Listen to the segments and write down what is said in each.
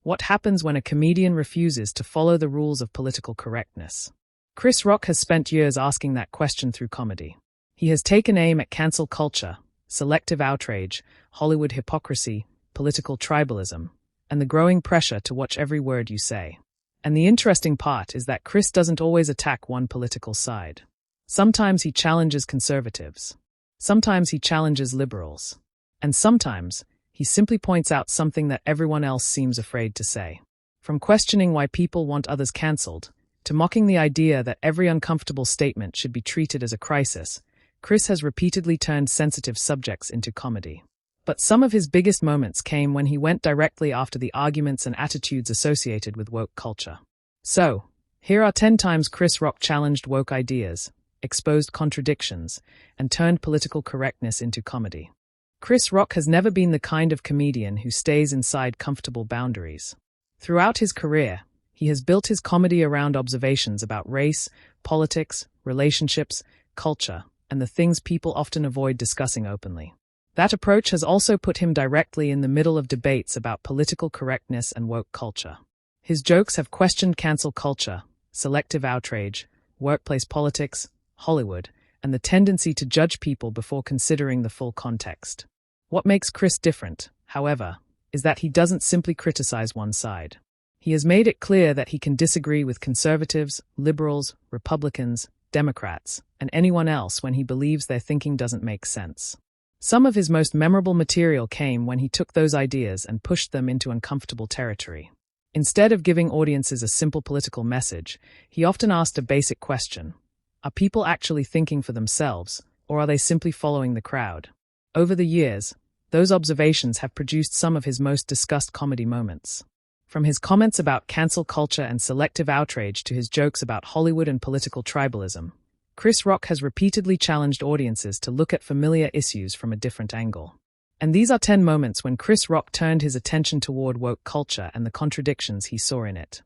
What happens when a comedian refuses to follow the rules of political correctness? Chris Rock has spent years asking that question through comedy. He has taken aim at cancel culture, selective outrage, Hollywood hypocrisy, political tribalism, and the growing pressure to watch every word you say. And the interesting part is that Chris doesn't always attack one political side. Sometimes he challenges conservatives. Sometimes he challenges liberals. And sometimes he simply points out something that everyone else seems afraid to say. From questioning why people want others cancelled, to mocking the idea that every uncomfortable statement should be treated as a crisis, Chris has repeatedly turned sensitive subjects into comedy. But some of his biggest moments came when he went directly after the arguments and attitudes associated with woke culture. So, here are 10 times Chris Rock challenged woke ideas, exposed contradictions, and turned political correctness into comedy. Chris Rock has never been the kind of comedian who stays inside comfortable boundaries. Throughout his career, he has built his comedy around observations about race, politics, relationships, culture, and the things people often avoid discussing openly. That approach has also put him directly in the middle of debates about political correctness and woke culture. His jokes have questioned cancel culture, selective outrage, workplace politics, Hollywood, and the tendency to judge people before considering the full context. What makes Chris different, however, is that he doesn't simply criticize one side. He has made it clear that he can disagree with conservatives, liberals, Republicans, Democrats, and anyone else when he believes their thinking doesn't make sense. Some of his most memorable material came when he took those ideas and pushed them into uncomfortable territory. Instead of giving audiences a simple political message, he often asked a basic question. Are people actually thinking for themselves, or are they simply following the crowd? Over the years, those observations have produced some of his most discussed comedy moments. From his comments about cancel culture and selective outrage to his jokes about Hollywood and political tribalism, Chris Rock has repeatedly challenged audiences to look at familiar issues from a different angle. And these are 10 moments when Chris Rock turned his attention toward woke culture and the contradictions he saw in it.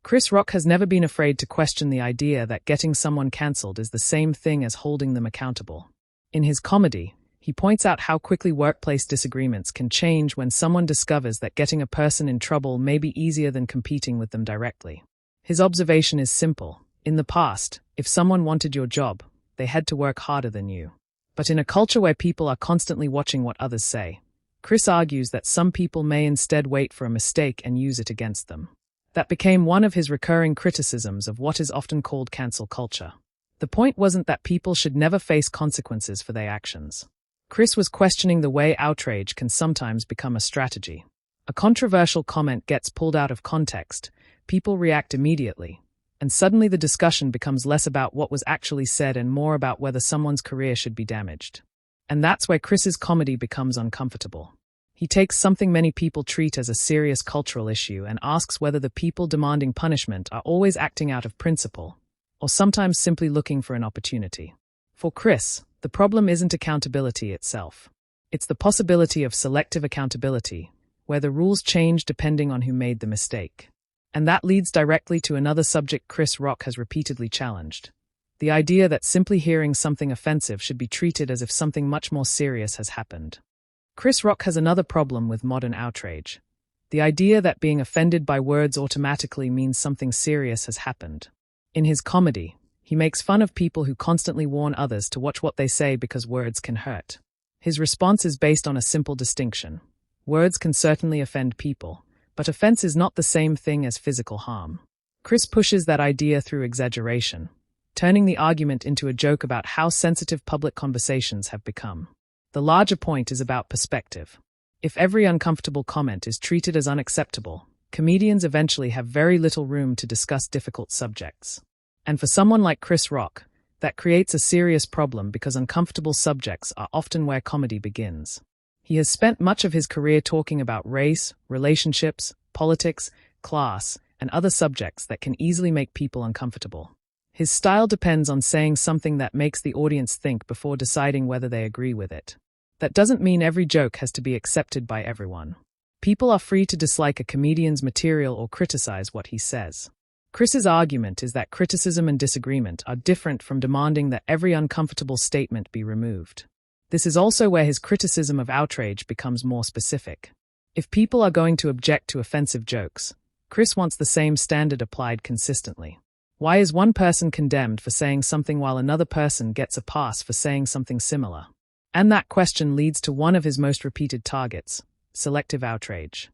Chris Rock has never been afraid to question the idea that getting someone cancelled is the same thing as holding them accountable. In his comedy, he points out how quickly workplace disagreements can change when someone discovers that getting a person in trouble may be easier than competing with them directly. His observation is simple. In the past, if someone wanted your job, they had to work harder than you. But in a culture where people are constantly watching what others say, Chris argues that some people may instead wait for a mistake and use it against them. That became one of his recurring criticisms of what is often called cancel culture. The point wasn't that people should never face consequences for their actions. Chris was questioning the way outrage can sometimes become a strategy. A controversial comment gets pulled out of context, people react immediately, and suddenly the discussion becomes less about what was actually said and more about whether someone's career should be damaged. And that's where Chris's comedy becomes uncomfortable. He takes something many people treat as a serious cultural issue and asks whether the people demanding punishment are always acting out of principle, or sometimes simply looking for an opportunity. For Chris, the problem isn't accountability itself. It's the possibility of selective accountability, where the rules change depending on who made the mistake. And that leads directly to another subject Chris Rock has repeatedly challenged. The idea that simply hearing something offensive should be treated as if something much more serious has happened. Chris Rock has another problem with modern outrage. The idea that being offended by words automatically means something serious has happened. In his comedy, he makes fun of people who constantly warn others to watch what they say because words can hurt. His response is based on a simple distinction. Words can certainly offend people, but offense is not the same thing as physical harm. Chris pushes that idea through exaggeration, turning the argument into a joke about how sensitive public conversations have become. The larger point is about perspective. If every uncomfortable comment is treated as unacceptable, comedians eventually have very little room to discuss difficult subjects. And for someone like Chris Rock, that creates a serious problem because uncomfortable subjects are often where comedy begins. He has spent much of his career talking about race, relationships, politics, class, and other subjects that can easily make people uncomfortable. His style depends on saying something that makes the audience think before deciding whether they agree with it. That doesn't mean every joke has to be accepted by everyone. People are free to dislike a comedian's material or criticize what he says. Chris's argument is that criticism and disagreement are different from demanding that every uncomfortable statement be removed. This is also where his criticism of outrage becomes more specific. If people are going to object to offensive jokes, Chris wants the same standard applied consistently. Why is one person condemned for saying something while another person gets a pass for saying something similar? And that question leads to one of his most repeated targets: selective outrage.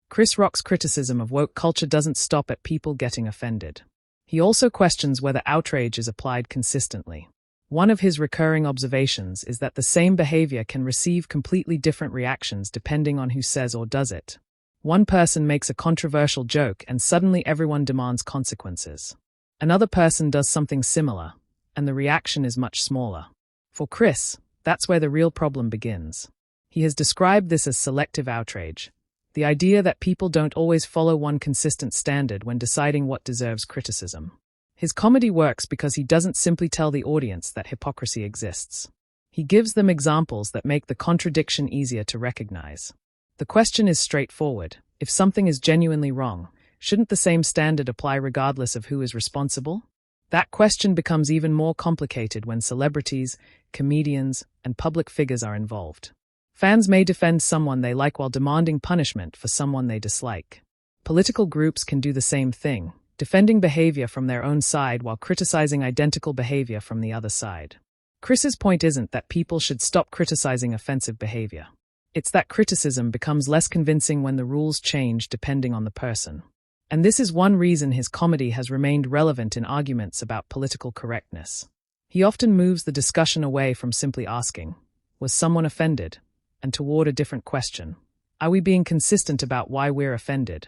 Chris Rock's criticism of woke culture doesn't stop at people getting offended. He also questions whether outrage is applied consistently. One of his recurring observations is that the same behavior can receive completely different reactions depending on who says or does it. One person makes a controversial joke and suddenly everyone demands consequences. Another person does something similar, and the reaction is much smaller. For Chris, that's where the real problem begins. He has described this as selective outrage, the idea that people don't always follow one consistent standard when deciding what deserves criticism. His comedy works because he doesn't simply tell the audience that hypocrisy exists. He gives them examples that make the contradiction easier to recognize. The question is straightforward: if something is genuinely wrong, shouldn't the same standard apply regardless of who is responsible? That question becomes even more complicated when celebrities, comedians, and public figures are involved. Fans may defend someone they like while demanding punishment for someone they dislike. Political groups can do the same thing, defending behavior from their own side while criticizing identical behavior from the other side. Chris's point isn't that people should stop criticizing offensive behavior. It's that criticism becomes less convincing when the rules change depending on the person. And this is one reason his comedy has remained relevant in arguments about political correctness. He often moves the discussion away from simply asking, "Was someone offended?" and toward a different question: are we being consistent about why we're offended?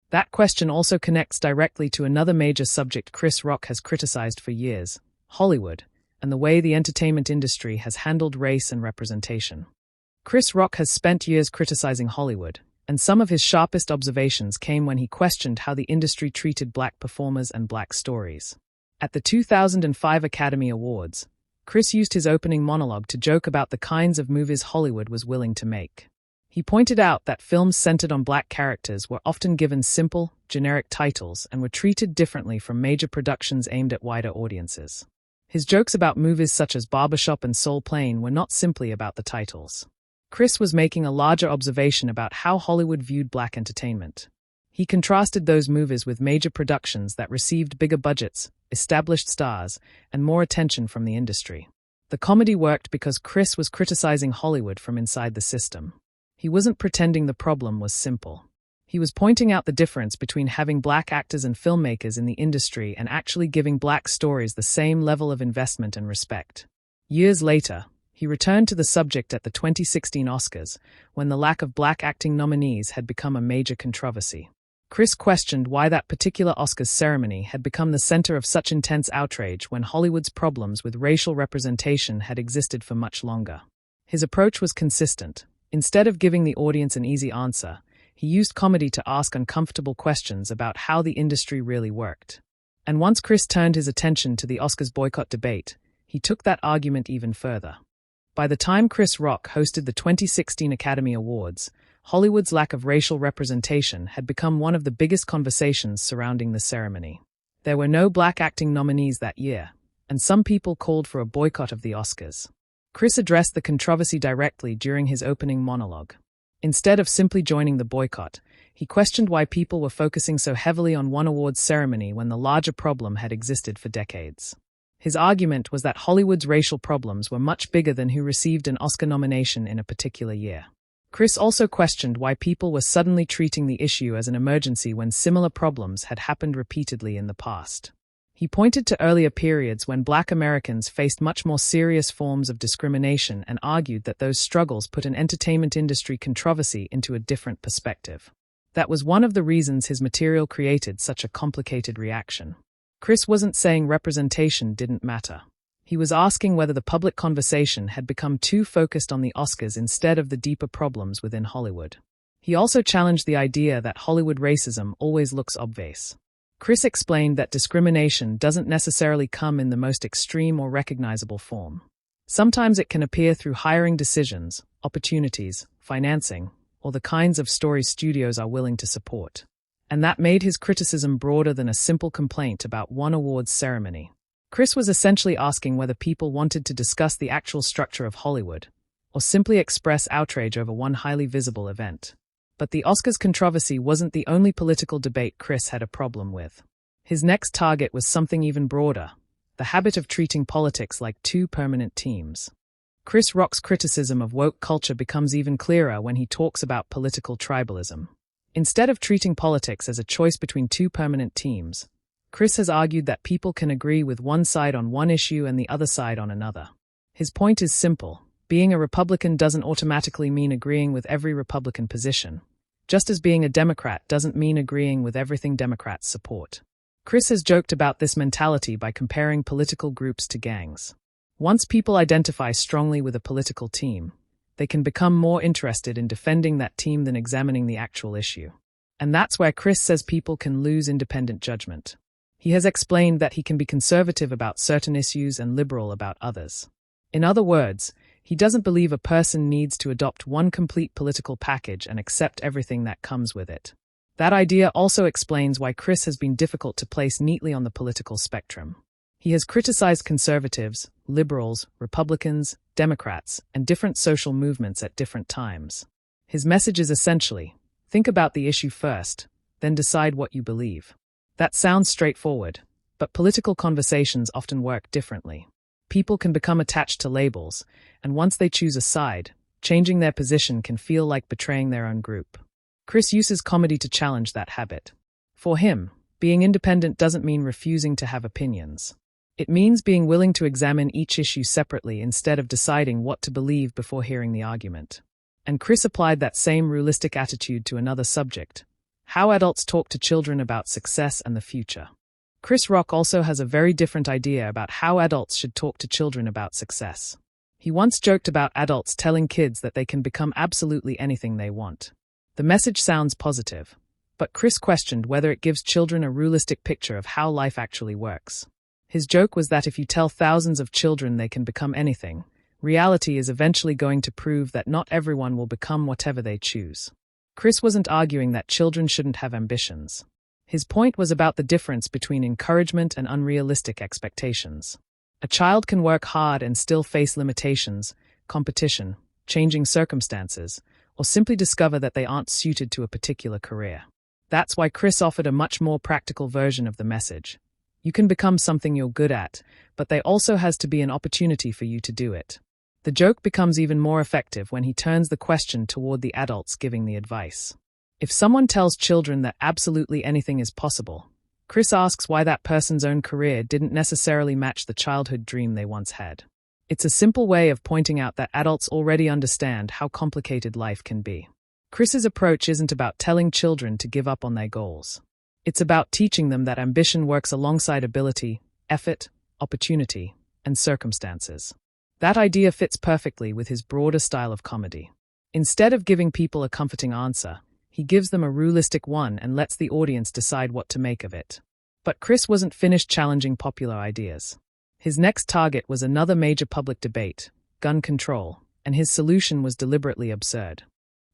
That question also connects directly to another major subject Chris Rock has criticized for years: Hollywood, and the way the entertainment industry has handled race and representation. Chris Rock has spent years criticizing Hollywood, and some of his sharpest observations came when he questioned how the industry treated black performers and black stories. At the 2005 Academy Awards, Chris used his opening monologue to joke about the kinds of movies Hollywood was willing to make. He pointed out that films centered on black characters were often given simple, generic titles and were treated differently from major productions aimed at wider audiences. His jokes about movies such as Barbershop and Soul Plane were not simply about the titles. Chris was making a larger observation about how Hollywood viewed black entertainment. He contrasted those movies with major productions that received bigger budgets, established stars, and more attention from the industry. The comedy worked because Chris was criticizing Hollywood from inside the system. He wasn't pretending the problem was simple. He was pointing out the difference between having black actors and filmmakers in the industry and actually giving black stories the same level of investment and respect. Years later, he returned to the subject at the 2016 Oscars, when the lack of black acting nominees had become a major controversy. Chris questioned why that particular Oscars ceremony had become the center of such intense outrage when Hollywood's problems with racial representation had existed for much longer. His approach was consistent. Instead of giving the audience an easy answer, he used comedy to ask uncomfortable questions about how the industry really worked. And once Chris turned his attention to the Oscars boycott debate, he took that argument even further. By the time Chris Rock hosted the 2016 Academy Awards, Hollywood's lack of racial representation had become one of the biggest conversations surrounding the ceremony. There were no black acting nominees that year, and some people called for a boycott of the Oscars. Chris addressed the controversy directly during his opening monologue. Instead of simply joining the boycott, he questioned why people were focusing so heavily on one awards ceremony when the larger problem had existed for decades. His argument was that Hollywood's racial problems were much bigger than who received an Oscar nomination in a particular year. Chris also questioned why people were suddenly treating the issue as an emergency when similar problems had happened repeatedly in the past. He pointed to earlier periods when Black Americans faced much more serious forms of discrimination and argued that those struggles put an entertainment industry controversy into a different perspective. That was one of the reasons his material created such a complicated reaction. Chris wasn't saying representation didn't matter. He was asking whether the public conversation had become too focused on the Oscars instead of the deeper problems within Hollywood. He also challenged the idea that Hollywood racism always looks obvious. Chris explained that discrimination doesn't necessarily come in the most extreme or recognizable form. Sometimes it can appear through hiring decisions, opportunities, financing, or the kinds of stories studios are willing to support. And that made his criticism broader than a simple complaint about one awards ceremony. Chris was essentially asking whether people wanted to discuss the actual structure of Hollywood, or simply express outrage over one highly visible event. But the Oscars controversy wasn't the only political debate Chris had a problem with. His next target was something even broader: the habit of treating politics like two permanent teams. Chris Rock's criticism of woke culture becomes even clearer when he talks about political tribalism. Instead of treating politics as a choice between two permanent teams, Chris has argued that people can agree with one side on one issue and the other side on another. His point is simple: being a Republican doesn't automatically mean agreeing with every Republican position, just as being a Democrat doesn't mean agreeing with everything Democrats support. Chris has joked about this mentality by comparing political groups to gangs. Once people identify strongly with a political team, they can become more interested in defending that team than examining the actual issue. And that's where Chris says people can lose independent judgment. He has explained that he can be conservative about certain issues and liberal about others. In other words, he doesn't believe a person needs to adopt one complete political package and accept everything that comes with it. That idea also explains why Chris has been difficult to place neatly on the political spectrum. He has criticized conservatives, liberals, Republicans, Democrats, and different social movements at different times. His message is essentially, think about the issue first, then decide what you believe. That sounds straightforward, but political conversations often work differently. People can become attached to labels, and once they choose a side, changing their position can feel like betraying their own group. Chris uses comedy to challenge that habit. For him, being independent doesn't mean refusing to have opinions. It means being willing to examine each issue separately instead of deciding what to believe before hearing the argument. And Chris applied that same realistic attitude to another subject: how adults talk to children about success and the future. Chris Rock also has a very different idea about how adults should talk to children about success. He once joked about adults telling kids that they can become absolutely anything they want. The message sounds positive, but Chris questioned whether it gives children a realistic picture of how life actually works. His joke was that if you tell thousands of children they can become anything, reality is eventually going to prove that not everyone will become whatever they choose. Chris wasn't arguing that children shouldn't have ambitions. His point was about the difference between encouragement and unrealistic expectations. A child can work hard and still face limitations, competition, changing circumstances, or simply discover that they aren't suited to a particular career. That's why Chris offered a much more practical version of the message. You can become something you're good at, but there also has to be an opportunity for you to do it. The joke becomes even more effective when he turns the question toward the adults giving the advice. If someone tells children that absolutely anything is possible, Chris asks why that person's own career didn't necessarily match the childhood dream they once had. It's a simple way of pointing out that adults already understand how complicated life can be. Chris's approach isn't about telling children to give up on their goals. It's about teaching them that ambition works alongside ability, effort, opportunity, and circumstances. That idea fits perfectly with his broader style of comedy. Instead of giving people a comforting answer, he gives them a realistic one and lets the audience decide what to make of it. But Chris wasn't finished challenging popular ideas. His next target was another major public debate, gun control, and his solution was deliberately absurd.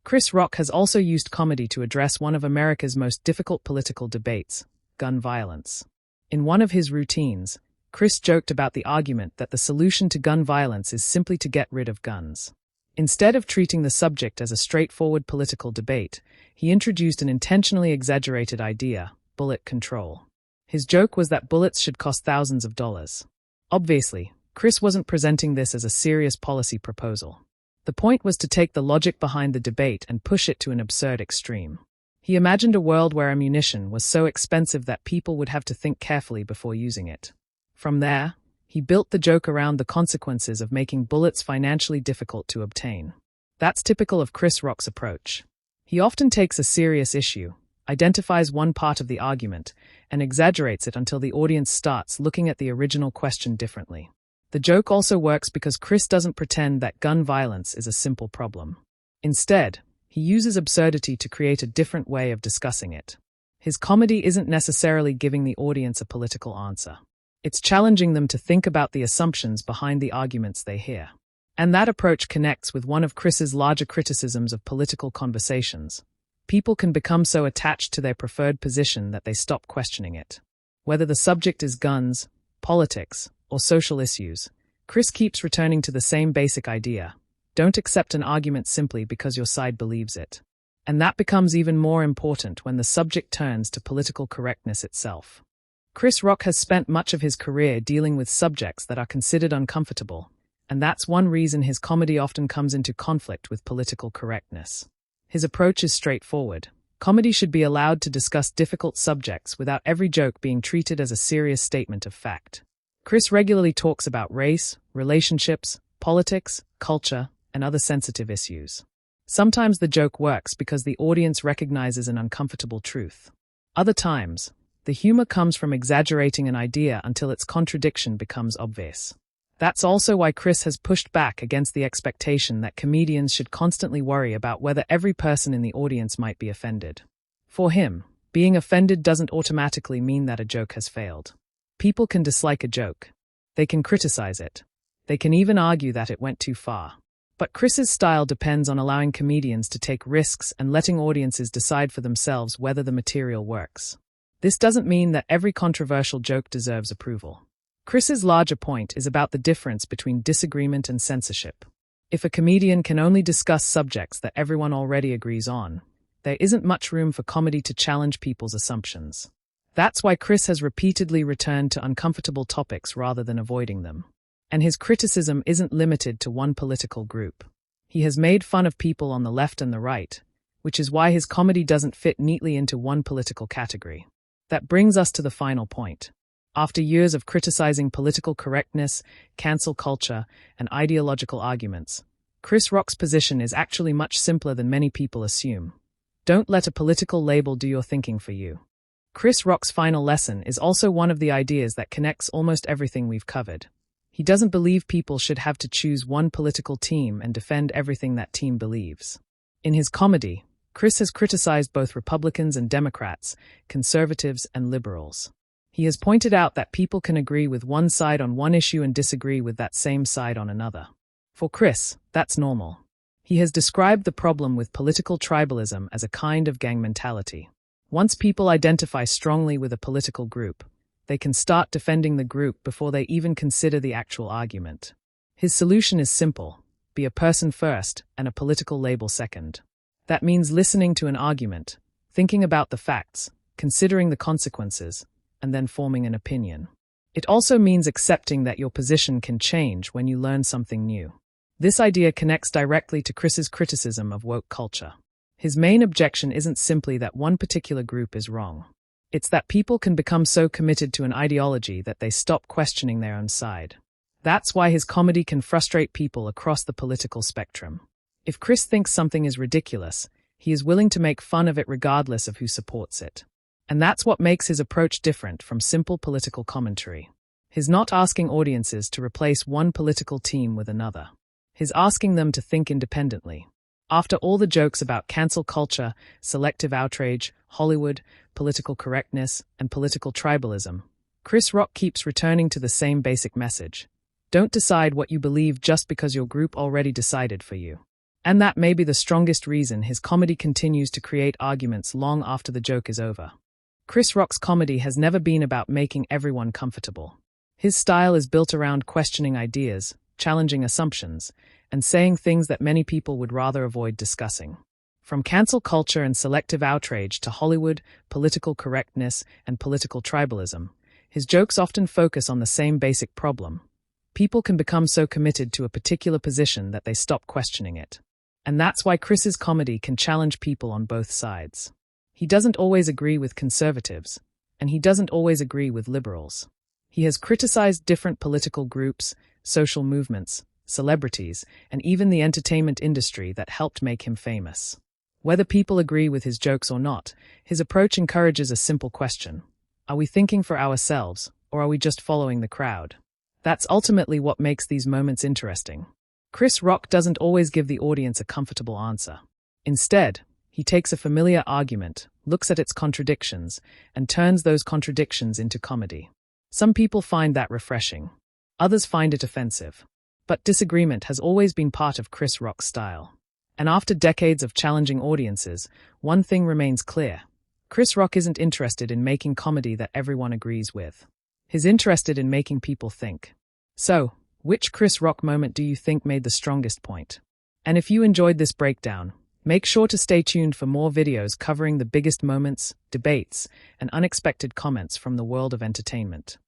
Chris Rock has also used comedy to address one of America's most difficult political debates, gun violence. In one of his routines, Chris joked about the argument that the solution to gun violence is simply to get rid of guns. Instead of treating the subject as a straightforward political debate, he introduced an intentionally exaggerated idea: bullet control. His joke was that bullets should cost thousands of dollars. Obviously, Chris wasn't presenting this as a serious policy proposal. The point was to take the logic behind the debate and push it to an absurd extreme. He imagined a world where ammunition was so expensive that people would have to think carefully before using it. From there, he built the joke around the consequences of making bullets financially difficult to obtain. That's typical of Chris Rock's approach. He often takes a serious issue, identifies one part of the argument, and exaggerates it until the audience starts looking at the original question differently. The joke also works because Chris doesn't pretend that gun violence is a simple problem. Instead, he uses absurdity to create a different way of discussing it. His comedy isn't necessarily giving the audience a political answer. It's challenging them to think about the assumptions behind the arguments they hear. And that approach connects with one of Chris's larger criticisms of political conversations. People can become so attached to their preferred position that they stop questioning it. Whether the subject is guns, politics, or social issues, Chris keeps returning to the same basic idea: don't accept an argument simply because your side believes it. And that becomes even more important when the subject turns to political correctness itself. Chris Rock has spent much of his career dealing with subjects that are considered uncomfortable, and that's one reason his comedy often comes into conflict with political correctness. His approach is straightforward. Comedy should be allowed to discuss difficult subjects without every joke being treated as a serious statement of fact. Chris regularly talks about race, relationships, politics, culture, and other sensitive issues. Sometimes the joke works because the audience recognizes an uncomfortable truth. Other times, the humor comes from exaggerating an idea until its contradiction becomes obvious. That's also why Chris has pushed back against the expectation that comedians should constantly worry about whether every person in the audience might be offended. For him, being offended doesn't automatically mean that a joke has failed. People can dislike a joke. They can criticize it. They can even argue that it went too far. But Chris's style depends on allowing comedians to take risks and letting audiences decide for themselves whether the material works. This doesn't mean that every controversial joke deserves approval. Chris's larger point is about the difference between disagreement and censorship. If a comedian can only discuss subjects that everyone already agrees on, there isn't much room for comedy to challenge people's assumptions. That's why Chris has repeatedly returned to uncomfortable topics rather than avoiding them. And his criticism isn't limited to one political group. He has made fun of people on the left and the right, which is why his comedy doesn't fit neatly into one political category. That brings us to the final point. After years of criticizing political correctness, cancel culture, and ideological arguments, Chris Rock's position is actually much simpler than many people assume. Don't let a political label do your thinking for you. Chris Rock's final lesson is also one of the ideas that connects almost everything we've covered. He doesn't believe people should have to choose one political team and defend everything that team believes. In his comedy, Chris has criticized both Republicans and Democrats, conservatives and liberals. He has pointed out that people can agree with one side on one issue and disagree with that same side on another. For Chris, that's normal. He has described the problem with political tribalism as a kind of gang mentality. Once people identify strongly with a political group, they can start defending the group before they even consider the actual argument. His solution is simple: be a person first and a political label second. That means listening to an argument, thinking about the facts, considering the consequences, and then forming an opinion. It also means accepting that your position can change when you learn something new. This idea connects directly to Chris's criticism of woke culture. His main objection isn't simply that one particular group is wrong. It's that people can become so committed to an ideology that they stop questioning their own side. That's why his comedy can frustrate people across the political spectrum. If Chris thinks something is ridiculous, he is willing to make fun of it regardless of who supports it. And that's what makes his approach different from simple political commentary. He's not asking audiences to replace one political team with another. He's asking them to think independently. After all the jokes about cancel culture, selective outrage, Hollywood, political correctness, and political tribalism, Chris Rock keeps returning to the same basic message. Don't decide what you believe just because your group already decided for you. And that may be the strongest reason his comedy continues to create arguments long after the joke is over. Chris Rock's comedy has never been about making everyone comfortable. His style is built around questioning ideas, challenging assumptions, and saying things that many people would rather avoid discussing. From cancel culture and selective outrage to Hollywood, political correctness, and political tribalism, his jokes often focus on the same basic problem. People can become so committed to a particular position that they stop questioning it. And that's why Chris's comedy can challenge people on both sides. He doesn't always agree with conservatives, and he doesn't always agree with liberals. He has criticized different political groups, social movements, celebrities, and even the entertainment industry that helped make him famous. Whether people agree with his jokes or not, his approach encourages a simple question. Are we thinking for ourselves, or are we just following the crowd? That's ultimately what makes these moments interesting. Chris Rock doesn't always give the audience a comfortable answer. Instead, he takes a familiar argument, looks at its contradictions, and turns those contradictions into comedy. Some people find that refreshing. Others find it offensive. But disagreement has always been part of Chris Rock's style. And after decades of challenging audiences, one thing remains clear. Chris Rock isn't interested in making comedy that everyone agrees with. He's interested in making people think. So, which Chris Rock moment do you think made the strongest point? And if you enjoyed this breakdown, Make sure to stay tuned for more videos covering the biggest moments, debates, and unexpected comments from the world of entertainment.